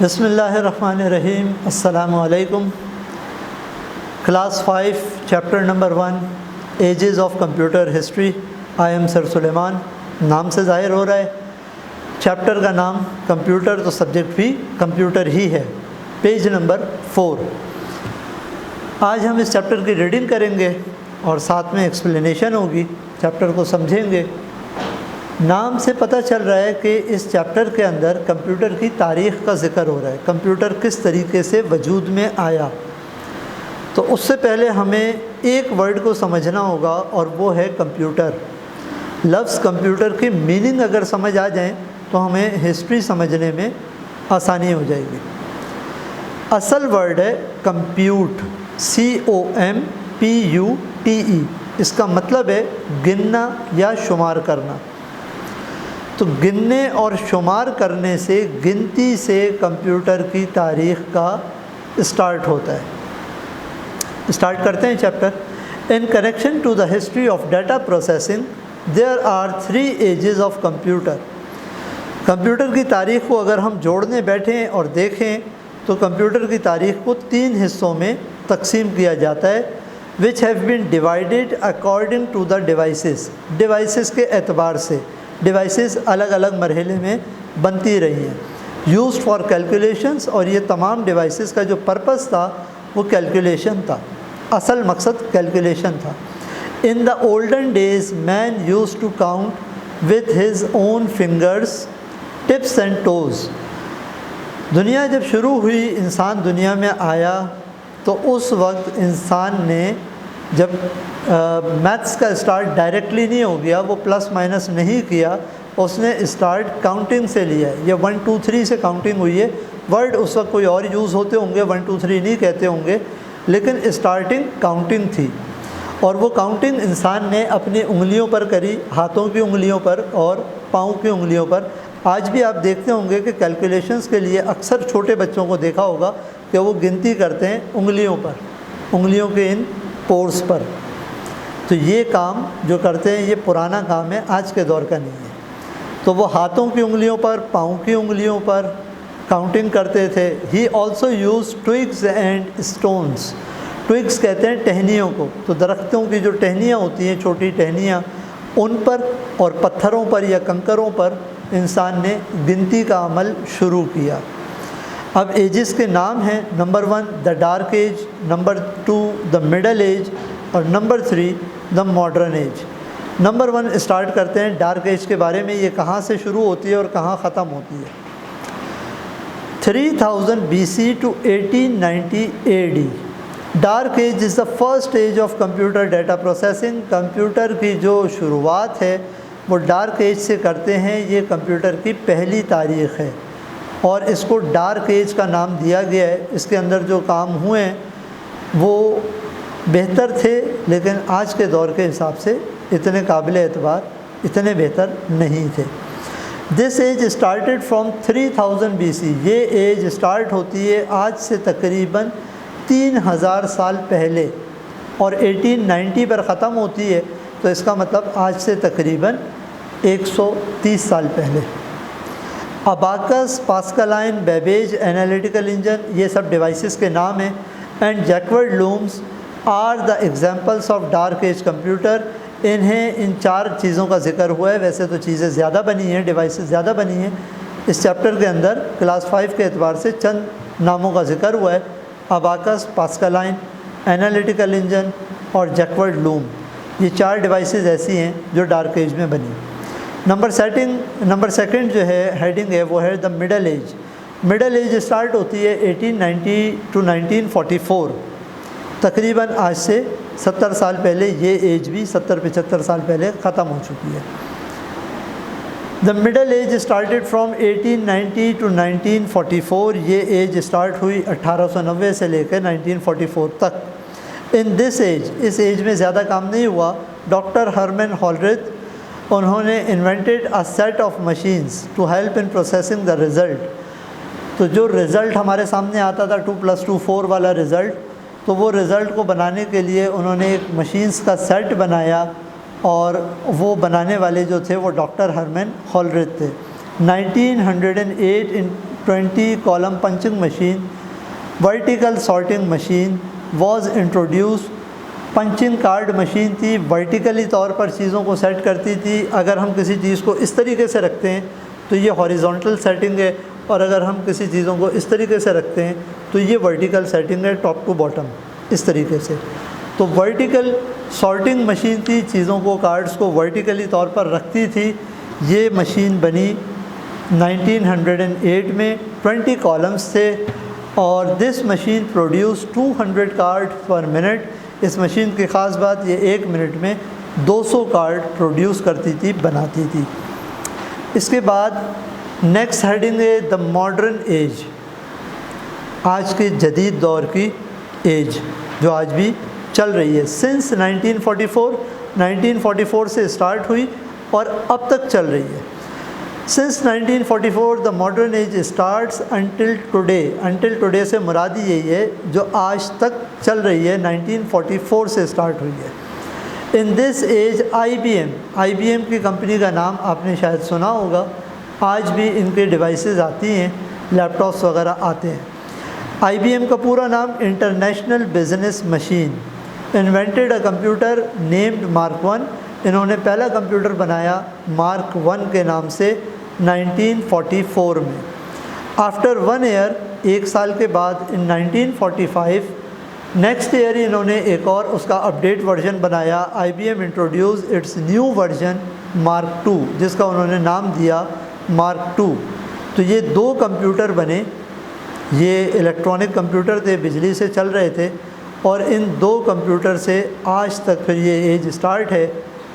بسم اللہ الرحمن الرحیم. السلام علیکم. Class 5 chapter number 1 ages of computer history. I am sir Suleman. نام سے ظاہر ہو رہا ہے چیپٹر کا نام کمپیوٹر، تو سبجیکٹ بھی کمپیوٹر ہی ہے. Page number 4. آج ہم اس چیپٹر کی ریڈنگ کریں گے اور ساتھ میں ایکسپلینیشن ہوگی. چیپٹر کو سمجھیں گے. نام سے پتہ چل رہا ہے کہ اس چیپٹر کے اندر کمپیوٹر کی تاریخ کا ذکر ہو رہا ہے. کمپیوٹر کس طریقے سے وجود میں آیا. تو اس سے پہلے ہمیں ایک ورڈ کو سمجھنا ہوگا اور وہ ہے کمپیوٹر. لفظ کمپیوٹر کی میننگ اگر سمجھ آ جائیں تو ہمیں ہسٹری سمجھنے میں آسانی ہو جائے گی. اصل ورڈ ہے کمپیوٹ، COMPUTE. اس کا مطلب ہے گننا یا شمار کرنا. تو گننے اور شمار کرنے سے، گنتی سے کمپیوٹر کی تاریخ کا اسٹارٹ ہوتا ہے. اسٹارٹ کرتے ہیں chapter. In connection to the history of data processing there are 3 ages of computer. Computer کی تاریخ کو اگر ہم جوڑنے بیٹھیں اور دیکھیں تو کمپیوٹر کی تاریخ کو 3 حصوں میں تقسیم کیا جاتا ہے. which have been divided according to the devices. Devices کے اعتبار سے. ڈیوائسز الگ الگ مرحلے میں بنتی رہی ہیں. used for calculations. اور یہ تمام ڈیوائسز کا جو پرپس تھا وہ کیلکولیشن تھا. اصل مقصد کیلکولیشن تھا. in the olden days man used to count with his own fingers, tips and toes. دنیا جب شروع ہوئی، انسان دنیا میں آیا تو اس وقت انسان نے جب میتھس کا اسٹارٹ ڈائریکٹلی نہیں ہو گیا، وہ پلس مائنس نہیں کیا، اس نے اسٹارٹ کاؤنٹنگ سے لیا ہے. یہ 1 2 3 سے کاؤنٹنگ ہوئی ہے. ورڈ اس وقت کوئی اور یوز ہوتے ہوں گے، 1 2 3 نہیں کہتے ہوں گے، لیکن اسٹارٹنگ کاؤنٹنگ تھی. اور وہ کاؤنٹنگ انسان نے اپنی انگلیوں پر کری، ہاتھوں کی انگلیوں پر اور پاؤں کی انگلیوں پر. آج بھی آپ دیکھتے ہوں گے کہ کیلکولیشنز کے لیے اکثر چھوٹے بچوں کو دیکھا ہوگا کہ وہ گنتی کرتے ہیں انگلیوں پر، انگلیوں کے ان پورس پر. تو یہ کام جو کرتے ہیں یہ پرانا کام ہے، آج کے دور کا نہیں ہے. تو وہ ہاتھوں کی انگلیوں پر، پاؤں کی انگلیوں پر کاؤنٹنگ کرتے تھے. He also use twigs and stones. Twigs کہتے ہیں ٹہنیوں کو. تو درختوں کی جو ٹہنیاں ہوتی ہیں، چھوٹی ٹہنیاں، ان پر اور پتھروں پر یا کنکروں پر انسان نے گنتی کا عمل شروع کیا. اب ایجز کے نام ہیں. Number 1 the dark age, number 2 the middle age, اور number 3 the modern age. Number 1 start کرتے ہیں ڈارک ایج کے بارے میں. یہ کہاں سے شروع ہوتی ہے اور کہاں ختم ہوتی ہے. 3000 BC to 1890 AD. Dark age is the first age of computer data processing. Computer کی جو شروعات ہے وہ ڈارک ایج سے کرتے ہیں. یہ کمپیوٹر کی پہلی تاریخ ہے اور اس کو ڈارک ایج کا نام دیا گیا ہے. اس کے اندر جو کام ہوئے ہیں وہ بہتر تھے، لیکن آج کے دور کے حساب سے اتنے قابل اعتبار، اتنے بہتر نہیں تھے. This age started from 3000 BC. یہ ایج اسٹارٹ ہوتی ہے آج سے تقریباً 3000 سال پہلے اور 1890 پر ختم ہوتی ہے. تو اس کا مطلب آج سے تقریباً 130 سال پہلے. Abacus, Pascaline, Babbage analytical engine, یہ سب ڈیوائسز کے نام ہیں. And Jacquard looms are the examples of dark age computer. ان 4 چیزوں کا ذکر ہوا ہے. ویسے تو چیزیں زیادہ بنی ہیں، ڈیوائسز زیادہ بنی ہیں. اس چیپٹر کے اندر کلاس 5 کے اعتبار سے چند ناموں کا ذکر ہوا ہے. اباکس، پاسکلائن، انالیٹیکل انجن اور جیکورڈ لوم. یہ 4 ڈیوائسز ایسی ہیں جو ڈارک ایج میں بنی. نمبر سیکنڈ جو ہے ہیڈنگ ہے وہ ہے the middle age. Middle age start ہوتی ہے 1890 to 1944. تقریباً آج سے 70 سال پہلے یہ ایج بھی 70-75 سال پہلے ختم ہو چکی ہے. The middle age started from 1890 to 1944. یہ ایج اسٹارٹ ہوئی 1890 سے لے کے 1944 تک. ان دس ایج، اس ایج میں زیادہ کام نہیں ہوا. ڈاکٹر ہرمن ہالرتھ، انہوں نے invented a set of machines to help in processing the result. تو جو رزلٹ ہمارے سامنے آتا تھا 2+2 4 والا رزلٹ، تو وہ رزلٹ کو بنانے کے لیے انہوں نے ایک مشینز کا سیٹ بنایا اور وہ بنانے والے جو تھے وہ ڈاکٹر ہرمن ہالرتھ تھے. 1908 20 column punching machine, vertical sorting machine was introduced. Punching card machine تھی، ورٹیکلی طور پر چیزوں کو سیٹ کرتی تھی. اگر ہم کسی چیز کو اس طریقے سے رکھتے ہیں تو یہ ہاریزونٹل سیٹنگ ہے، اور اگر ہم کسی چیزوں کو اس طریقے سے رکھتے ہیں تو یہ ورٹیکل سیٹنگ ہے، ٹاپ ٹو باٹم اس طریقے سے. تو ورٹیکل سارٹنگ مشین تھی، چیزوں کو کارڈز کو ورٹیکلی طور پر رکھتی تھی. یہ مشین بنی 1908 میں، 20 کالمز تھے، اور this machine produce 200 card per minute. اس مشین کی خاص بات یہ 1 منٹ میں 200 کارڈ پروڈیوس کرتی تھی، بناتی تھی. اس کے بعد نیکسٹ ہیڈنگ ہے دا ماڈرن ایج، آج کے جدید دور کی ایج جو آج بھی چل رہی ہے. سنس 1944 سے اسٹارٹ ہوئی اور اب تک چل رہی ہے. Since 1944 the modern age starts until today. Until today سے مراد یہی ہے جو آج تک چل رہی ہے، 1944 سے اسٹارٹ ہوئی ہے. ان دس ایج آئی بی ایم کی کمپنی کا نام آپ نے شاید سنا ہوگا. آج بھی ان کے ڈیوائسز آتی ہیں، لیپ ٹاپس وغیرہ آتے ہیں. آئی بی ایم کا پورا نام international business machine. Invented a computer named mark 1. انہوں نے پہلا کمپیوٹر بنایا مارک 1 کے نام سے 1944 میں. آفٹر 1 ایئر، 1 سال کے بعد، ان 1945 نیکسٹ ایئر ہی انہوں نے ایک اور اس کا اپڈیٹ ورژن بنایا. I be M introduce its new version mark 2، جس کا انہوں نے نام دیا مارک 2. تو یہ 2 کمپیوٹر بنے. یہ الیکٹرانک کمپیوٹر تھے، بجلی سے چل رہے تھے، اور ان 2 کمپیوٹر سے آج تک پھر یہ ایج اسٹارٹ ہے،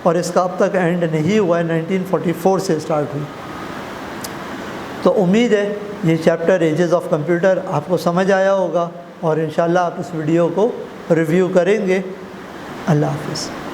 اور اس کا اب تک اینڈ نہیں ہوا ہے، 1944 سے اسٹارٹ ہوئی. تو امید ہے یہ چیپٹر ایجز آف کمپیوٹر آپ کو سمجھ آیا ہوگا، اور انشاءاللہ آپ اس ویڈیو کو ریویو کریں گے. اللہ حافظ.